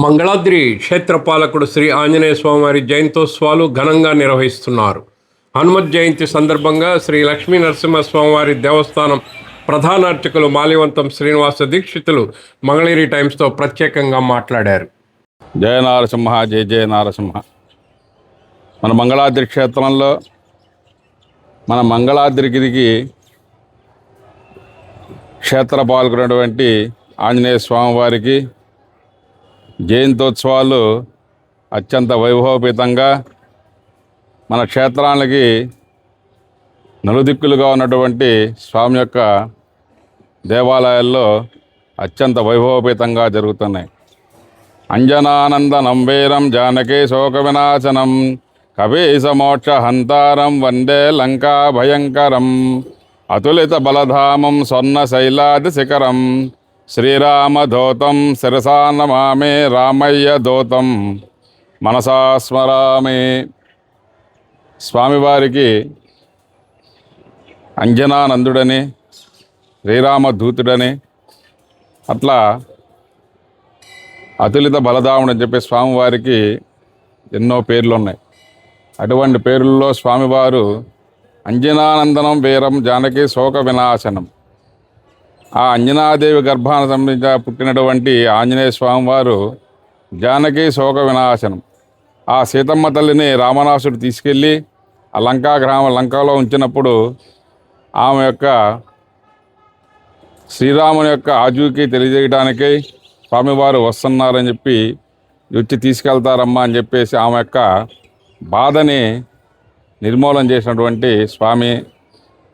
మంగళాద్రి క్షేత్రపాలకుడు శ్రీ ఆంజనేయ స్వామివారి జయంతోత్సవాలు ఘనంగా నిర్వహిస్తున్నారు. హనుమత్ జయంతి సందర్భంగా శ్రీ లక్ష్మీ నరసింహస్వామివారి దేవస్థానం ప్రధాన అర్చకులు మాల్యవంతం శ్రీనివాస దీక్షితులు మంగళగిరి టైమ్స్తో ప్రత్యేకంగా మాట్లాడారు. జయ నారసింహ, జయ జయ నారసింహ. మన మంగళాద్రి క్షేత్రంలో మన మంగళాద్రిగిరికి క్షేత్ర పాల్గొన్నటువంటి ఆంజనేయ స్వామివారికి జయంతోత్సవాలు అత్యంత వైభవపేతంగా మన క్షేత్రానికి నలుదిక్కులుగా ఉన్నటువంటి స్వామి యొక్క దేవాలయాల్లో అత్యంత వైభవపేతంగా జరుగుతున్నాయి. అంజనానందనం వీరం జానకీ శోక వినాశనం కపీసమోక్ష హంతారం వందే లంకా భయంకరం అతులిత బలధామం స్వర్ణ శైలాది శిఖరం శ్రీరామధూతం శిరసా నమామి రామయ్య దూతం మనసా స్మరామి. స్వామివారికి అంజనానందుడని, శ్రీరామదూతుడని, అట్లా అతులిత బలధాముడు అని చెప్పి స్వామివారికి ఎన్నో పేర్లు ఉన్నాయి. అటువంటి పేర్లలో స్వామివారు అంజనానందనం వీరం జానకి శోక వినాశనం, ఆ అంజనాదేవి గర్భాన సంబంధించి పుట్టినటువంటి ఆంజనేయ స్వామివారు జానకి శోక వినాశనం. ఆ సీతమ్మ తల్లిని రామనాసుడు తీసుకెళ్ళి ఆ లంకలో ఉంచినప్పుడు ఆమె యొక్క శ్రీరాముని యొక్క ఆజూకి తెలియజేయడానికై స్వామివారు వస్తున్నారని చెప్పి వచ్చి తీసుకెళ్తారమ్మా అని చెప్పేసి ఆమె యొక్క బాధని నిర్మూలన చేసినటువంటి స్వామి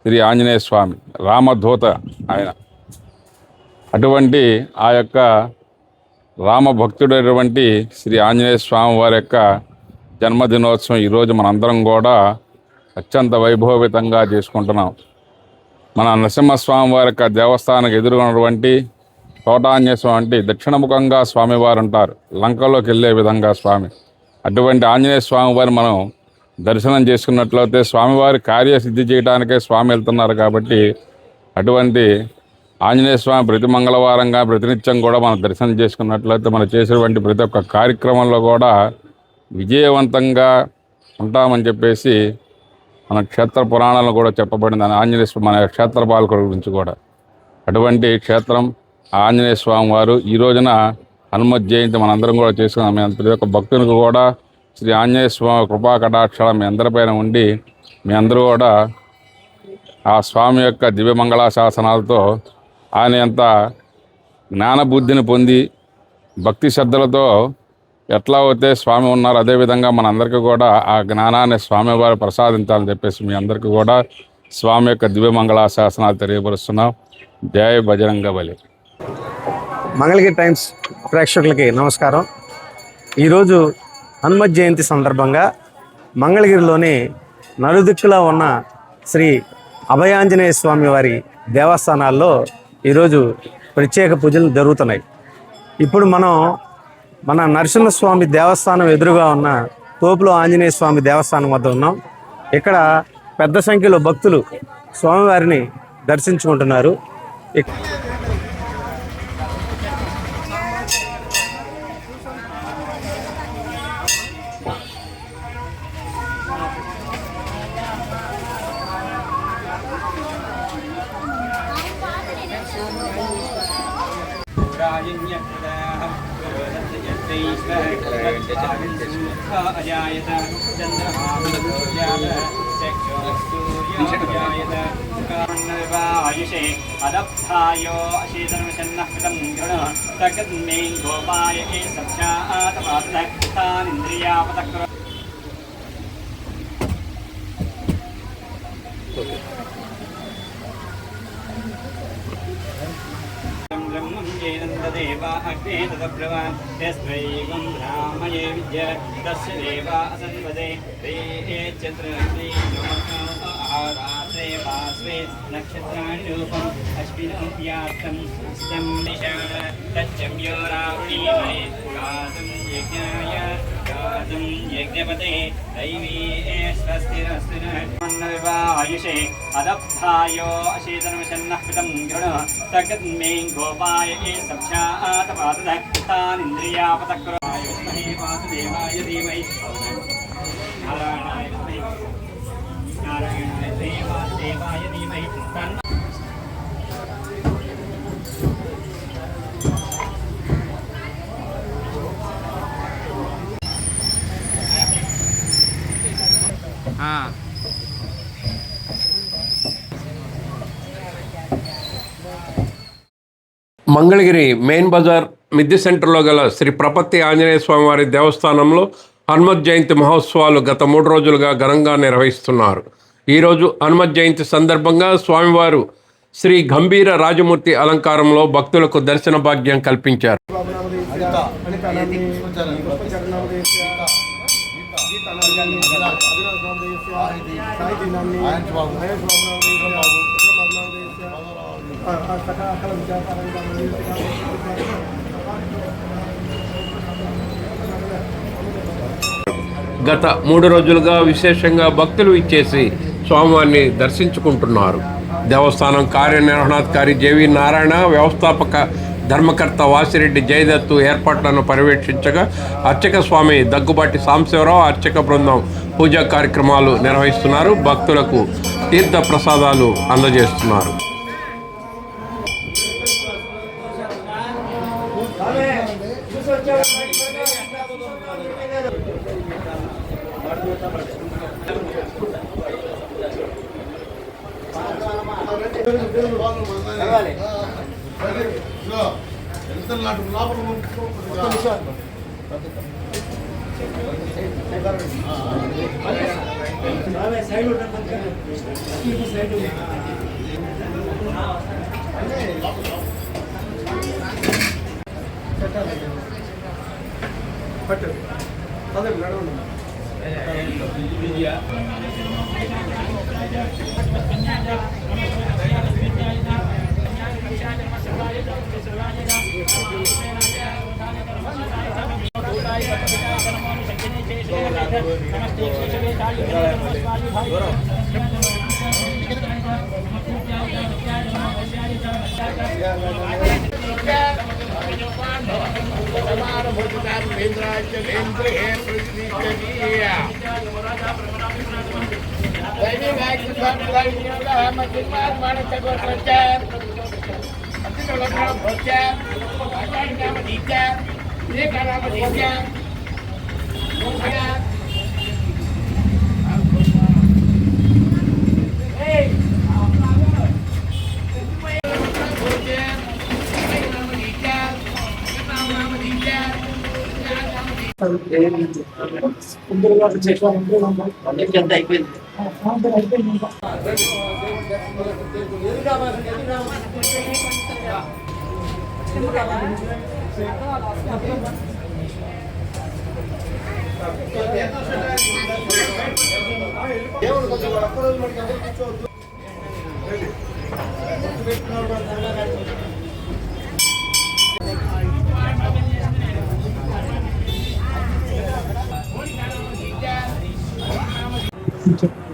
శ్రీ ఆంజనేయ స్వామి, రామదూత ఆయన. అటువంటి ఆ యొక్క రామభక్తుడైనటువంటి శ్రీ ఆంజనేయ స్వామి వారి యొక్క జన్మదినోత్సవం ఈరోజు మనందరం కూడా అత్యంత వైభవపేతంగా చేసుకుంటున్నాం. మన నరసింహస్వామి వారి యొక్క దేవస్థానానికి ఎదురున్నటువంటి తోటాంజనేయ స్వామి అంటే దక్షిణముఖంగా స్వామివారు ఉంటారు, లంకలోకి వెళ్ళే విధంగా స్వామి. అటువంటి ఆంజనేయ స్వామి వారిని మనం దర్శనం చేసుకున్నట్లయితే స్వామివారి కార్యసిద్ధి చేయడానికే స్వామి వెళ్తున్నారు. కాబట్టి అటువంటి ఆంజనేయ స్వామి ప్రతి మంగళవారంగా ప్రతినిత్యం కూడా మనం దర్శనం చేసుకున్నట్లయితే మనం చేసేటువంటి ప్రతి ఒక్క కార్యక్రమంలో కూడా విజయవంతంగా ఉంటామని చెప్పేసి మన క్షేత్ర పురాణాలను కూడా చెప్పబడింది. ఆంజనేయ స్వామి మన క్షేత్ర పాలకుడి గురించి కూడా. అటువంటి క్షేత్రం ఆంజనేయ స్వామి వారు ఈ రోజున హనుమత్ జయంతి మనందరం కూడా చేసుకున్నాం. మీ ప్రతి ఒక్క భక్తునికి కూడా శ్రీ ఆంజనేయ స్వామి కృపా కటాక్షాలు మీ అందరిపైన ఉండి మీ అందరూ కూడా ఆ స్వామి యొక్క దివ్యమంగళ శాసనాలతో ఆయన ఎంత జ్ఞానబుద్ధిని పొంది భక్తి శ్రద్ధలతో ఎట్లా అయితే స్వామి ఉన్నారు అదేవిధంగా మనందరికీ కూడా ఆ జ్ఞానాన్ని స్వామివారు ప్రసాదించాలని చెప్పేసి మీ అందరికీ కూడా స్వామి యొక్క దివ్యమంగళ శాసనాలు తెలియపరుస్తున్నాం. జై బజరంగబలి. మంగళగిరి టైమ్స్ ప్రేక్షకులకి నమస్కారం. ఈరోజు హనుమత్ జయంతి సందర్భంగా మంగళగిరిలోని నలుదిక్కులా ఉన్న శ్రీ అభయాంజనేయ స్వామి వారి దేవస్థానాల్లో ఈరోజు ప్రత్యేక పూజలు జరుగుతున్నాయి. ఇప్పుడు మన నరసింహస్వామి దేవస్థానం ఎదురుగా ఉన్న తోపులో ఆంజనేయ స్వామి దేవస్థానం వద్ద ఉన్నాం. ఇక్కడ పెద్ద సంఖ్యలో భక్తులు స్వామివారిని దర్శించుకుంటున్నారు. अदप्तायो अशीतर्मशन्नः कृतं गृणः तकन्मे गोपाय ए सख्यातपाततानिन्द्रियापतक्र ब्रह्मं येनन्ददेवा अग्ने तदब्रवान् यस्मै ब्राह्मये विद्य तस्य देवा असन्वदे ते चन्द्रमे नमः सहस्रे पार्श्वे नक्षत्राणि रूपम् अश्विनो व्याप्तं स्तं निशान तच्चम्योरावृणीमहे गातुं यज्ञाय गातुं यज्ञपते दैवी स्वस्तिरस्तु नन्नविवायुषे अदब्धायो अशीतनमिषन्नः कृतं गृण तगन्मे गोपाय सभ्यातपादः तानिन्द्रियापतक्रो विद्महे वासुदेवाय धीमहि नारायणाय विद्महे नारायणाय वासुदेवाय धीमहि तन्नो మంగళగిరి మెయిన్ బజార్ మిద్దె సెంటర్లో గల శ్రీ ప్రపత్తి ఆంజనేయ స్వామివారి దేవస్థానంలో హనుమత్ జయంతి మహోత్సవాలు గత 3 రోజులుగా ఘనంగా నిర్వహిస్తున్నారు. ఈరోజు హనుమత్ జయంతి సందర్భంగా స్వామివారు శ్రీ గంభీర రాజమూర్తి అలంకారంలో భక్తులకు దర్శన భాగ్యం కల్పించారు. గత 3 రోజులుగా విశేషంగా భక్తులు ఇచ్చేసి స్వామివారిని దర్శించుకుంటున్నారు. దేవస్థానం కార్యనిర్వహణాధికారి జేవి నారాయణ, వ్యవస్థాపక ధర్మకర్త వాసిరెడ్డి జయదత్తు ఏర్పాట్లను పర్యవేక్షించగా అర్చక స్వామి దగ్గుబాటి సాంబశివరావు అర్చక బృందం పూజా కార్యక్రమాలు నిర్వహిస్తున్నారు. భక్తులకు తీర్థ ప్రసాదాలు అందజేస్తున్నారు.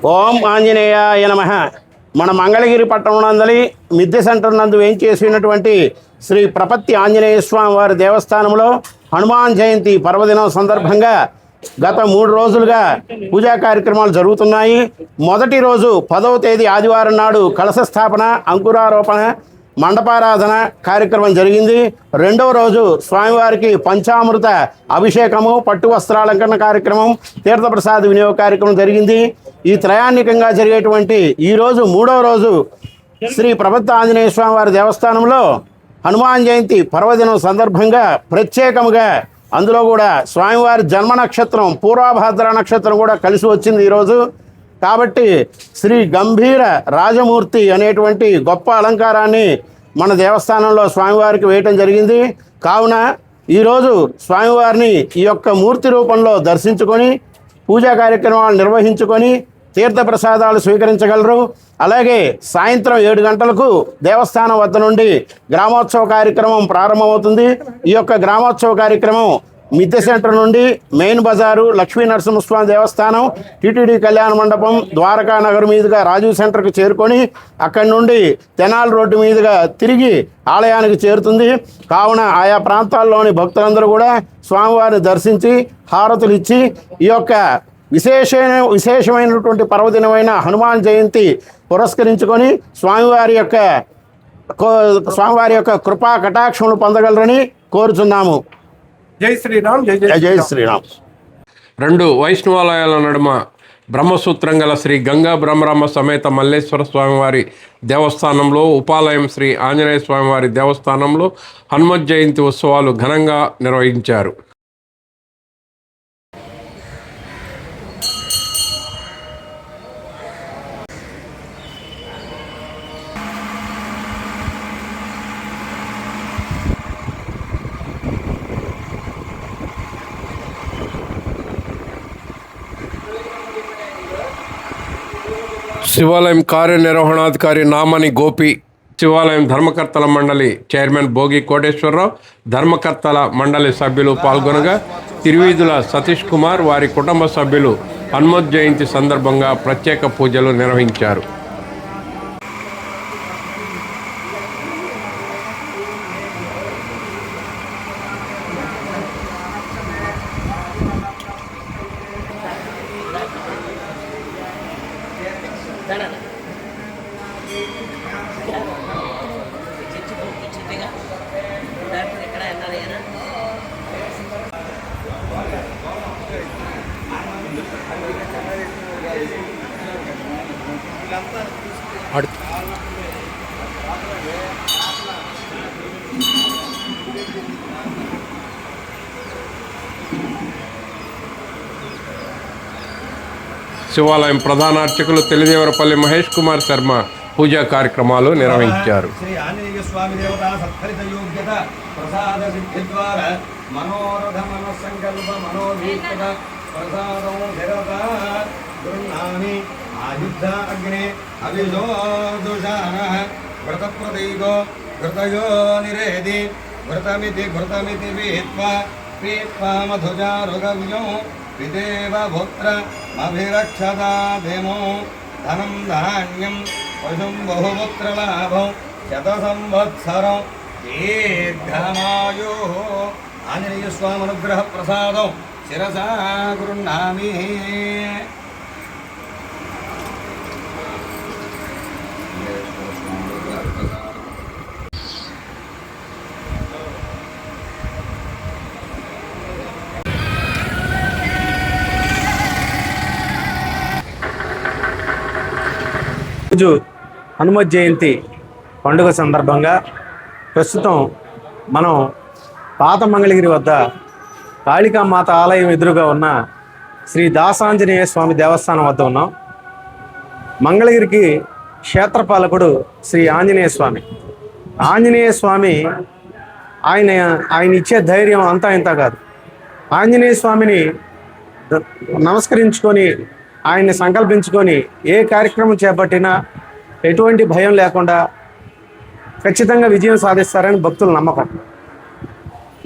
ఓం ఆంజనేయాయ నమః. మన మంగళగిరి పట్టణంలోని మిద్దె సెంటర్ నందు వేంచేసినటువంటి శ్రీ ప్రపత్తి ఆంజనేయ స్వామి వారి దేవస్థానంలో హనుమాన్ జయంతి పర్వదినం సందర్భంగా గత 3 రోజులుగా పూజా కార్యక్రమాలు జరుగుతున్నాయి. మొదటి రోజు 10వ తేదీ ఆదివారం నాడు కలశ స్థాపన, అంకురారోపణ, మండపారాధన కార్యక్రమం జరిగింది. రెండవ రోజు స్వామివారికి పంచామృత అభిషేకము, పట్టు వస్త్రాలంకరణ కార్యక్రమం, తీర్థప్రసాద వినియోగ కార్యక్రమం జరిగింది. ఈ త్రయాణికంగా జరిగేటువంటి ఈరోజు 3వ రోజు శ్రీ ప్రపత్తి ఆంజనేయ స్వామి వారి దేవస్థానంలో హనుమాన్ జయంతి పర్వదినం సందర్భంగా ప్రత్యేకముగా అందులో కూడా స్వామివారి జన్మ నక్షత్రం పూర్వభాద్ర నక్షత్రం కూడా కలిసి వచ్చింది ఈరోజు. కాబట్టి శ్రీ గంభీర రాజమూర్తి అనేటువంటి గొప్ప అలంకారాన్ని మన దేవస్థానంలో స్వామివారికి వేయటం జరిగింది. కావున ఈరోజు స్వామివారిని ఈ యొక్క మూర్తి రూపంలో దర్శించుకొని పూజా కార్యక్రమాలు నిర్వహించుకొని తీర్థప్రసాదాలు స్వీకరించగలరు. అలాగే సాయంత్రం 7 గంటలకు దేవస్థానం వద్ద నుండి గ్రామోత్సవ కార్యక్రమం ప్రారంభమవుతుంది. ఈ యొక్క గ్రామోత్సవ కార్యక్రమం మిద్దె సెంటర్ నుండి మెయిన్ బజారు, లక్ష్మీ నరసింహస్వామి దేవస్థానం, టీటీడీ కళ్యాణ మండపం, ద్వారకా నగర్ మీదుగా రాజీవ్ సెంటర్కి చేరుకొని అక్కడి నుండి తెనాలి రోడ్డు మీదుగా తిరిగి ఆలయానికి చేరుతుంది. కావున ఆయా ప్రాంతాల్లోని భక్తులందరూ కూడా స్వామివారిని దర్శించి హారతులు ఇచ్చి ఈ యొక్క విశేషమైనటువంటి పర్వదినమైన హనుమాన్ జయంతి పురస్కరించుకొని స్వామివారి యొక్క కృపా కటాక్షములు పొందగలరని కోరుచున్నాము. జై శ్రీరామ్. జై శ్రీరామ్. 2 వైష్ణవాలయాల నడుమ బ్రహ్మసూత్రం గల శ్రీ గంగా బ్రహ్మరామ సమేత మల్లేశ్వర స్వామివారి దేవస్థానంలో, ఉపాలయం శ్రీ ఆంజనేయ స్వామివారి దేవస్థానంలో హనుమత్ జయంతి ఉత్సవాలు ఘనంగా నిర్వహించారు. శివాలయం కార్యనిర్వహణాధికారి నామని గోపి, శివాలయం ధర్మకర్తల మండలి చైర్మన్ భోగి కోటేశ్వరరావు, ధర్మకర్తల మండలి సభ్యులు పాల్గొనగా తిరువీధుల సతీష్ కుమార్, వారి కుటుంబ సభ్యులు హనుమత్ జయంతి సందర్భంగా ప్రత్యేక పూజలు నిర్వహించారు. శివాలయం ప్రధాన అర్చకులు తెలిదేవరపల్లి మహేష్ కుమార్ శర్మ పూజా కార్యక్రమాలు నిర్వహించారు. శ్రీ ఆంజనేయ స్వామి దేవత సత్ఫలిత యోగ్యత ప్రసాద సిద్ధి ద్వారా మనోరథ మనస్సంకల్ప మనోభీష్టత ప్రసాదం దేవత గృహ్ణామి ఆయుద్ధ అగ్నే అభిజోదుషాన వ్రత ప్రతీకో ఘృతయో నిరేది ఘృతమితి పీత్వా మధుజారుగవ్యం పిదేవ భూత్ర అభిరక్షతా దేమో ధనం ధాన్యం పశుం బహుపుత్రలాభం 100 సంవత్సరం దీర్ఘమాయో. ఆంజనేయ స్వామి అనుగ్రహ ప్రసాదం శిరసా గృహ్ణామి. రోజు హనుమత్ జయంతి పండుగ సందర్భంగా ప్రస్తుతం మనం పాత మంగళగిరి వద్ద కాళికామాత ఆలయం ఎదురుగా ఉన్న శ్రీ దాసాంజనేయ స్వామి దేవస్థానం వద్ద ఉన్నాం. మంగళగిరికి క్షేత్రపాలకుడు శ్రీ ఆంజనేయ స్వామి. ఆంజనేయ స్వామి ఆయన ఇచ్చే ధైర్యం అంతా ఇంత కాదు. ఆంజనేయ స్వామిని నమస్కరించుకొని ఆయన్ని సంకల్పించుకొని ఏ కార్యక్రమం చేపట్టినా ఎటువంటి భయం లేకుండా ఖచ్చితంగా విజయం సాధిస్తారని భక్తుల నమ్మకం.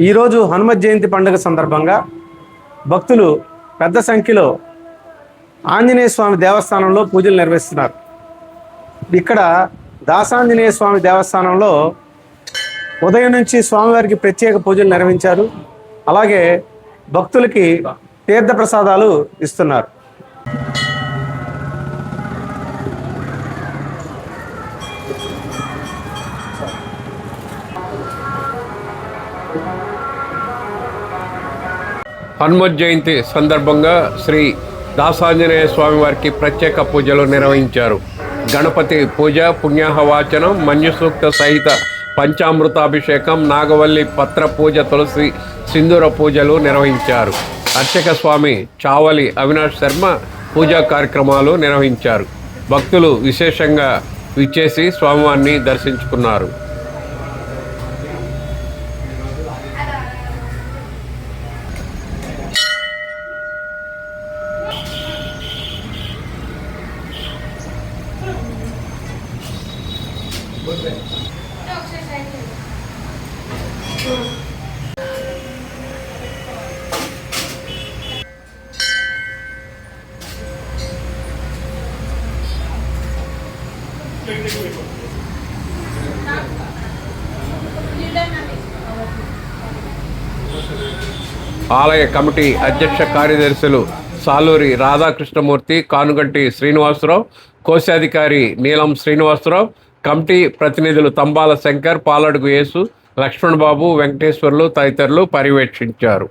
ఈరోజు హనుమత్ జయంతి పండుగ సందర్భంగా భక్తులు పెద్ద సంఖ్యలో ఆంజనేయ స్వామి దేవస్థానంలో పూజలు నిర్వహిస్తున్నారు. ఇక్కడ దాసాంజనేయ స్వామి దేవస్థానంలో ఉదయం నుంచి స్వామివారికి ప్రత్యేక పూజలు నిర్వహించారు. అలాగే భక్తులకి తీర్థ ప్రసాదాలు ఇస్తున్నారు. హనుమత్ జయంతి సందర్భంగా శ్రీ దాసాంజనేయ స్వామి వారికి ప్రత్యేక పూజలు నిర్వహించారు. గణపతి పూజ, పుణ్యాహవాచనం, మన్యుసూక్త సహిత పంచామృతాభిషేకం, నాగవల్లి పత్ర పూజ, తులసి సింధూర పూజలు నిర్వహించారు. అర్చక స్వామి చావలి అవినాష్ శర్మ పూజా కార్యక్రమాలు నిర్వహించారు. భక్తులు విశేషంగా విచ్చేసి స్వామివారిని దర్శించుకున్నారు. ఆలయ కమిటీ అధ్యక్ష కార్యదర్శులు సాలూరి రాధాకృష్ణమూర్తి, కానుగంటి శ్రీనివాసరావు, కోశాధికారి నీలం శ్రీనివాసరావు, కమిటీ ప్రతినిధులు తంబాల శంకర్, పాలడుగు యేసు, లక్ష్మణ్ బాబు, వెంకటేశ్వర్లు తదితరులు పర్యవేక్షించారు.